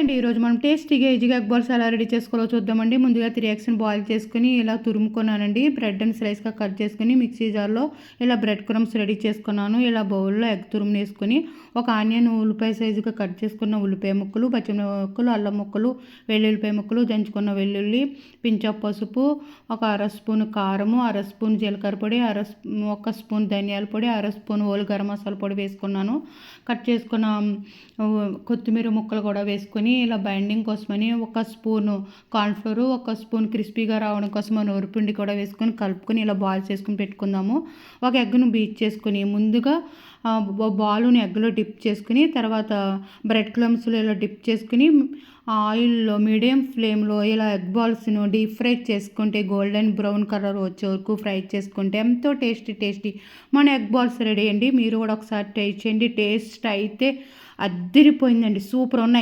అండి. ఈరోజు మనం టేస్టీగా ఈజీగా ఎగ్ బాల్స్ ఎలా రెడీ చేసుకోవాలో చూద్దామండి. ముందుగా 3 ఎగ్స్‌ని బాయిల్ చేసుకొని ఇలా తురుముకున్నానండి. బ్రెడ్‌ని స్లైస్‌గా కట్ చేసుకొని మిక్సీ జార్‌లో ఇలా బ్రెడ్ క్రమ్స్ రెడీ చేసుకున్నాను. ఇలా బౌల్‌లో ఎగ్ తురుమునేసుకొని ఒక ఆనియన్ ఉల్లిపాయ సైజుగా కట్ చేసుకున్న ఉల్లిపాయ ముక్కలు, పచ్చిమిరపకాయ ముక్కలు, అల్లం ముక్కలు, వెల్లుల్లిపాయ ముక్కలు, దంచుకున్న వెల్లుల్లి, పించ్ పసుపు, ఒక అర స్పూన్ కారము, అర స్పూన్ జీలకర్ర పొడి, ఒక స్పూన్ ధనియాల పొడి, అర స్పూన్ హోల్ గరం మసాలా పొడి వేసుకున్నాను. కట్ చేసుకున్న కొత్తిమీర ముక్కలు కూడా వేసుకొని ఇలా బైండింగ్ కోసమని ఒక స్పూను కార్న్‌ఫ్లోర్, ఒక స్పూన్ క్రిస్పీగా రావడం కోసం నూరుపిండి కూడా వేసుకొని కలుపుకొని ఇలా బాల్స్ చేసుకొని పెట్టుకుందాము. ఒక ఎగ్‌ను బీట్ చేసుకొని ముందుగా బాలుని ఎగ్‌లో డిప్ చేసుకుని తర్వాత బ్రెడ్ క్రమ్స్‌లో ఇలా డిప్ చేసుకుని ఆయిల్‌లో మీడియం ఫ్లేమ్‌లో ఇలా ఎగ్ బాల్స్‌ను డీప్ ఫ్రై చేసుకుంటే గోల్డెన్ బ్రౌన్ కలర్ వచ్చే వరకు ఫ్రై చేసుకుంటే ఎంతో టేస్టీ మన ఎగ్ బాల్స్ రెడీ అండి. మీరు కూడా ఒకసారి ట్రై చేయండి. టేస్ట్ అయితే అద్దిరిపోయిందండి. సూపర్ ఉన్నాయి.